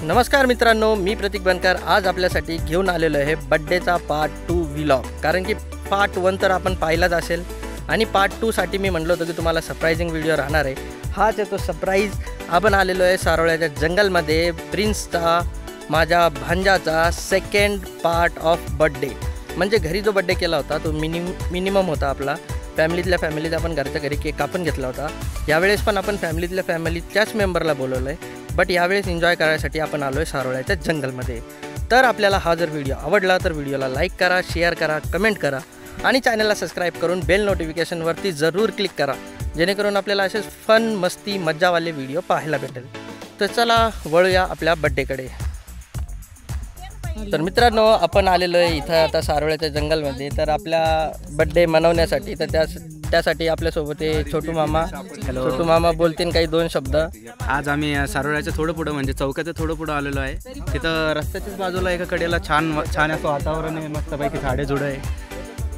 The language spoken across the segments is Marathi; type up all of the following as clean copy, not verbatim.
नमस्कार मित्रांनो, मी प्रतीक बनकर आज आपल्यासाठी घेऊन आलेलो आहे बड्डेचा पार्ट 2 व्लॉग। कारण की पार्ट 1 तर आपण पाहिलाच असेल आणि पार्ट 2 साठी मी म्हटलं होतं की तुम्हाला सरप्राइजिंग व्हिडिओ राहणार आहे। हाच आहे तो सरप्राईज। आपण आलेलो आहे सारोळ्याच्या जंगलमध्ये प्रिन्सचा माझ्या भांजाचा सेकंड पार्ट ऑफ बड्डे। म्हणजे घरी जो बड्डे केला होता तो मिनिमम होता आपला फॅमिलीत आपण घरच्या घरी केक कापून घेतला होता। यावेळेस पण आपण फॅमिलीतल्याच मेंबरला बोलवलं आहे, बट यावेळेस एन्जॉय करायसाठी आपण आलो आहे सारोळ्याच्या जंगलमध्ये। तर आपल्याला हा जर व्हिडिओ आवडला तर व्हिडिओला लाईक करा, शेअर करा, कमेंट करा आणि चॅनलला सबस्क्राईब करून बेल नोटिफिकेशनवरती जरूर क्लिक करा, जेणेकरून आपल्याला असेच फन मस्ती मज्जावाले व्हिडिओ पाहायला भेटेल। तर चला वळूया आपल्या बड्डेकडे। तर मित्रांनो, आपण आलेलो आहे इथं आता सारोळ्याच्या जंगलमध्ये। तर आपल्या बड्डे मनवण्यासाठी तर त्यासाठी आपल्यासोबत आहे छोटू मामा। छोटू मामा बोलतील काही दोन शब्द। आज आम्ही सारोळ्याच्या थोडं पुढं म्हणजे चौकाच्या थोडं पुढं आलेलो आहे। तिथं रस्त्याच्याच बाजूला एका कडेला छान असं वातावरण आहे, मस्तपैकी झाडे झुडं आहे,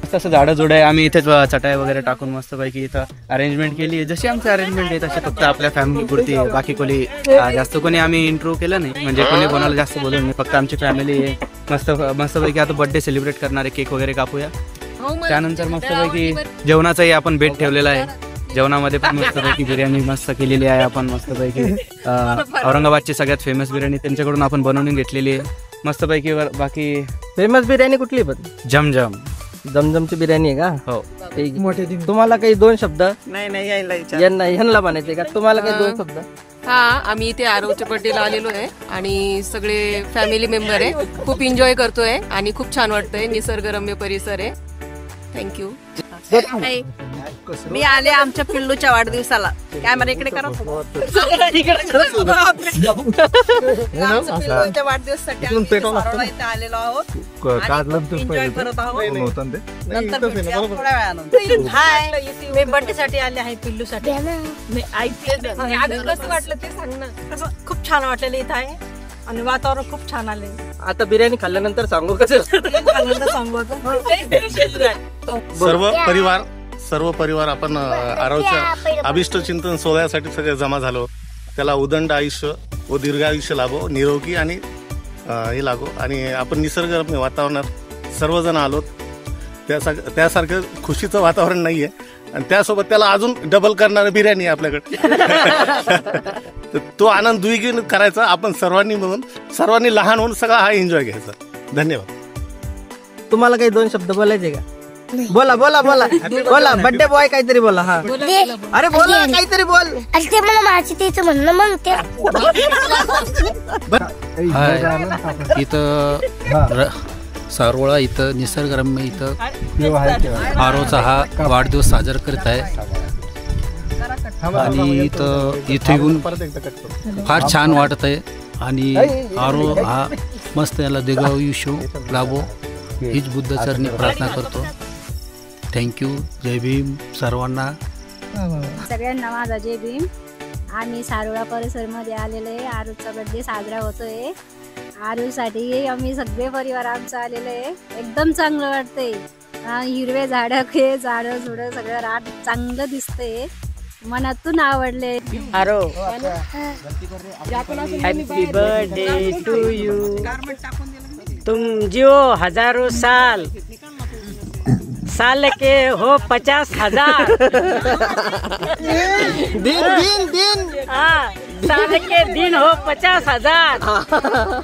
मस्त असं झाडं झुडं आहे। आम्ही इथेच चटाई वगैरे टाकून मस्तपैकी इथं अरेंजमेंट केली आहे। जशी आमची अरेंजमेंट आहे तशी फक्त आपल्या फॅमिली पुरती, बाकी कोणी जास्त कोणी आम्ही इंट्रो केलं नाही, म्हणजे कोणी कोणाला जास्त बोलून नाही, फक्त आमची फॅमिली आहे। मस्तपैकी आता बड्डे सेलिब्रेट करणारे, केक वगैरे कापूया। त्यानंतर मस्तपैकी जेवणाचाही आपण बेट ठेवलेला आहे। जेवणामध्ये पण मस्तपैकी बिर्याणी मस्त केलेली आहे आपण, मस्तपैकी औरंगाबादची सगळ्यात फेमस बिर्याणी त्यांच्याकडून आपण बनवून घेतलेली आहे मस्तपैकी। बाकी फेमस बिर्याणी कुठली पण जमजमची बिर्याणी आहे का? हो। तुम्हाला काही दोन शब्द? नाही ह्यांना म्हणायचे का? तुम्हाला काही दोन शब्द? हा, आम्ही इथे आरवच्या बर्थडेला आलेलो आहे आणि सगळे फॅमिली मेंबर आहे। खूप एन्जॉय करतोय आणि खूप छान वाटतंय, निसर्गरम्य परिसर आहे। थँक्यू। मी आले आमच्या पिल्लूच्या वाढदिवसाला। कॅमेरा इकडे करा। पिल्लूच्या वाढदिवसासाठी इथे आलेलो आहोत, एन्जॉय करत आहोत। हाय, मी बर्थडे साठी आले आहे पिल्लूसाठी। कसं वाटलं ते सांग ना। खूप छान वाटलेलं इथं आहे आणि वातावरण खूप छान आले। आता बिर्याणी खाल्ल्यानंतर सांगू कसं? सर्व परिवार आपण आरवच्या अभिष्ट चिंतन सोहळ्यासाठी सगळे जमा झालो। त्याला उदंड आयुष्य व दीर्घ आयुष्य लाभो, निरोगी आणि हे लागो, आणि आपण निसर्गरम्य वातावरणात सर्वजण आलोत। त्यासारखं खुशीचं वातावरण नाहीये, आणि त्यासोबत त्याला अजून डबल करणारी बिर्याणी आपल्याकडे। तर तो आनंद द्विगुणित करायचा आपण सर्वांनी मिळून, सर्वांनी लहान होऊन सगळा हा एन्जॉय घ्यायचा। धन्यवाद। तुम्हाला काही दोन शब्द बोलायचे का? बोला बर्थडे बॉय काहीतरी बोला। हा, अरे बोला काहीतरी बोल। ते मला माझी तेच म्हणणं मग ते इथं सारोळा इथं निसर्गरम्य इथं आरोचा हा वाढदिवस साजरा करत आहे आणि इथं येऊन फार छान वाटत आहे आणि आरो हा मस्त याला दीर्घायुष्य लाभो हीच बुद्धचरणी प्रार्थना करतो। थँक्यू। जय भीम सर्वांना। सगळ्यांना माझा जय भीम। आम्ही सारोळा परिसरमध्ये आलेलो आहे, आरूचा बर्थडे साजरा होतोय। आरूसाठी आम्ही सगळे परिवार आमचा आलेलो आहे। एकदम चांगलं वाटतंय, हिरवे झाडं झुडं सगळं राट चांगलं दिसतंय, मनातून आवडले। आरो, हॅपी बर्थडे टू यू, तुम जियो हजारों साल, साल के हो 50,000 दिन हाँ, साल के दिन हो 50,000।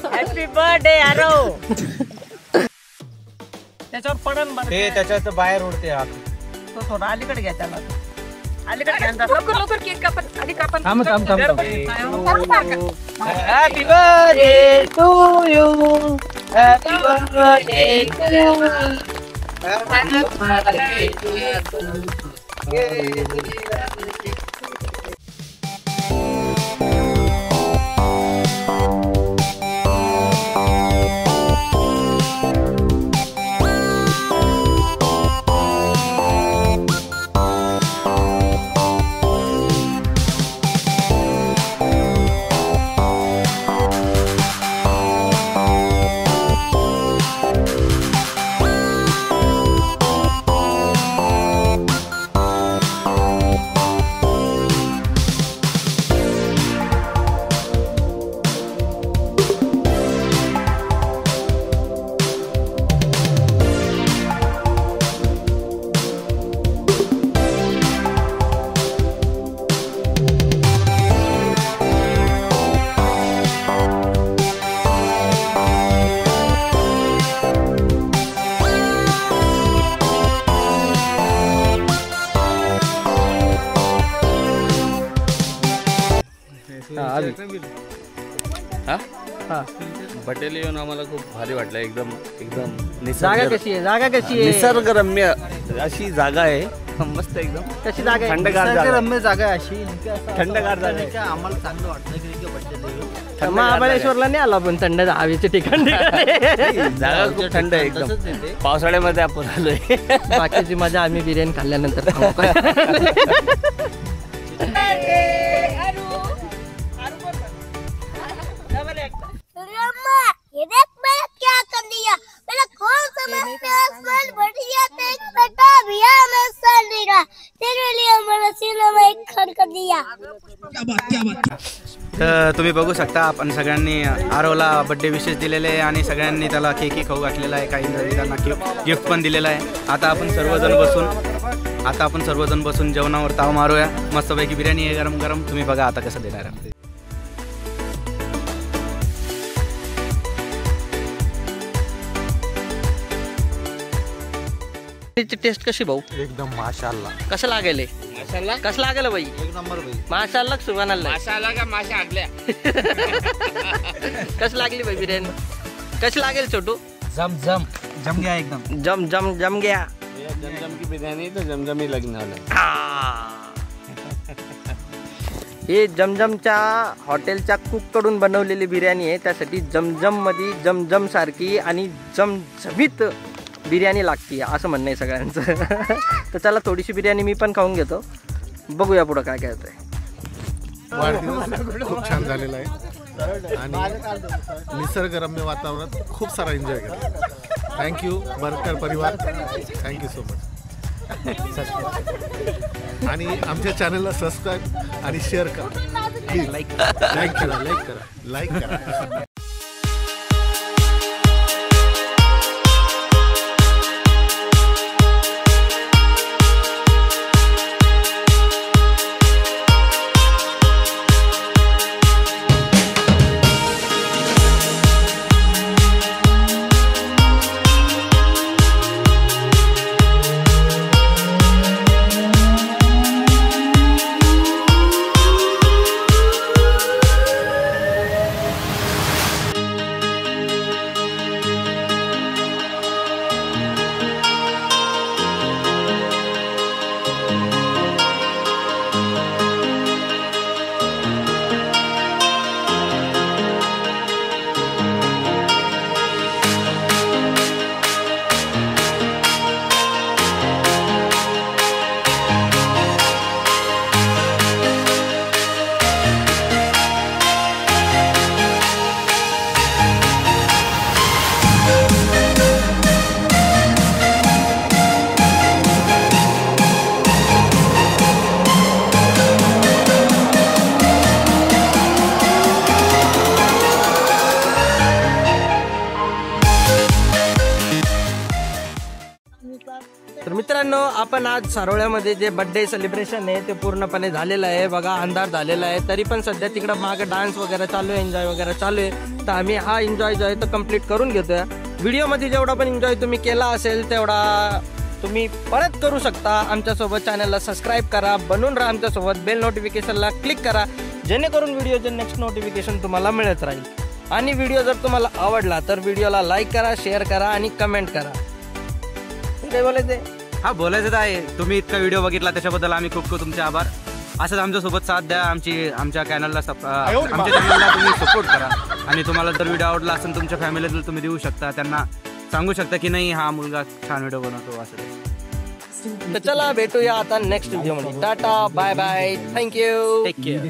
हॅपी बर्थडे आरो। त्याच्यावर पडन ते त्याच्यात बाहेर उडते। तो थोडा अलीकडे घ्या, त्याला अलीकडे घ्या, लवकर केक कापत आधी कापत। Happy birthday to you, happy birthday to you. हा हा बड्डेला येऊन आम्हाला खूप भारी वाटलं. एकदम एकदम जागा कशी आहे? जागा कशी आहे? निसर्गरम्य अशी जागा आहे. मस्त एकदम कशी जागा आहे? थंडगार जागा. निसर्गरम्य जागा आहे अशी थंडगार जागा आहे. आम्हाला चांगलं वाटलं की बड्डे महाबळेश्वरला नाही आला पण थंड हवेचे ठिकाण जागा खूप थंड आहे एकदम. पावसाळ्यामध्ये आपण आलोय. बाकीची मजा आम्ही बिर्याणी खाल्ल्यानंतर खाऊ काय? ये देख मैंने क्या कर दिया, मेरा कौन समझ में आसमान बढ़ गया, तेज बेटा भैया मैं सर देगा तेरे लिए मैंने सीने में एक खड़ कर दिया. तर तुम्ही बघू शकता आपण सगळ्यांनी आरोला बड्डे विशेष दिलेले आहे आणि सगळ्यांनी त्याला केकही खाऊ घातलेला आहे. काही त्यांना गिफ्ट पण दिलेलं आहे. आता आपण सर्वजण बसून जेवणावर ताव मारूया. मस्तपैकी बिर्याणी आहे गरम गरम. तुम्ही बघा आता कसं देणार आहे. टेस्ट कशी भाऊ? एकदम माशाल्लाह. कसं लागेल? कसं लागेल बाई? एक नंबर भाई. माशाल्लाह सुभानल्लाह. माशाला का माशा आगल्या. कशी लागली बाई बिर्याणी? कशी लागेल छोटू? जम गया एकदम. जम गया. जमजम की बिर्याणी तर जमजमी लग्न झालं. हे जमजमच्या हॉटेलच्या कुक कडून बनवलेली बिर्याणी आहे. त्यासाठी जमजम मध्ये जमजम सारखी आणि जमजमीत बिर्याणी लागते असं म्हणणं आहे सगळ्यांचं. तर चला थोडीशी बिर्याणी मी पण खाऊन घेतो. बघूया पुढं काय काय होतंय. वाढदिवस खूप छान झालेला आहे आणि निसर्गरम्य वातावरणात खूप सारा एन्जॉय केला. थँक्यू बरकर परिवार, थँक्यू सो मच. आणि आमच्या चॅनलला सबस्क्राईब आणि शेअर करा प्लीज. लाईक करा. तर मित्रांनो आपण आज सारोळ्यामध्ये जे बर्थडे सेलिब्रेशन आहे ते पूर्णपणे झालेलं आहे. बघा अंधार झालेला आहे तरी पण सध्या तिकडं मागे डान्स वगैरे चालू आहे, एन्जॉय वगैरे चालू आहे. तर आम्ही हा एन्जॉय जो आहे तो कम्प्लीट करून घेतोय. व्हिडिओमध्ये जेवढा पण एन्जॉय तुम्ही केला असेल तेवढा तुम्ही परत करू शकता. आमच्यासोबत चॅनलला सबस्क्राईब करा, बनून राहा आमच्यासोबत, बेल नोटिफिकेशनला क्लिक करा जेणेकरून व्हिडिओचे नेक्स्ट नोटिफिकेशन तुम्हाला मिळत राहील. आणि व्हिडिओ जर तुम्हाला आवडला तर व्हिडिओला लाईक करा, शेअर करा आणि कमेंट करा. काय बोलायचंय? हा बोलायचं तर आहे. तुम्ही इतका व्हिडिओ बघितला त्याच्याबद्दल आम्ही खूप खूप तुमचे आभार. असंच आमच्यासोबत साथ द्या. आमच्या चॅनलला तुम्ही सपोर्ट करा. आणि तुम्हाला जर व्हिडिओ आवडला असेल तुमच्या फॅमिलीला तुम्ही देऊ शकता, त्यांना सांगू शकता की नाही हा मुलगा छान व्हिडिओ बनवतो असं. तर चला भेटूया आता नेक्स्ट व्हिडिओ मध्ये. Tata bye bye, thank you, take care.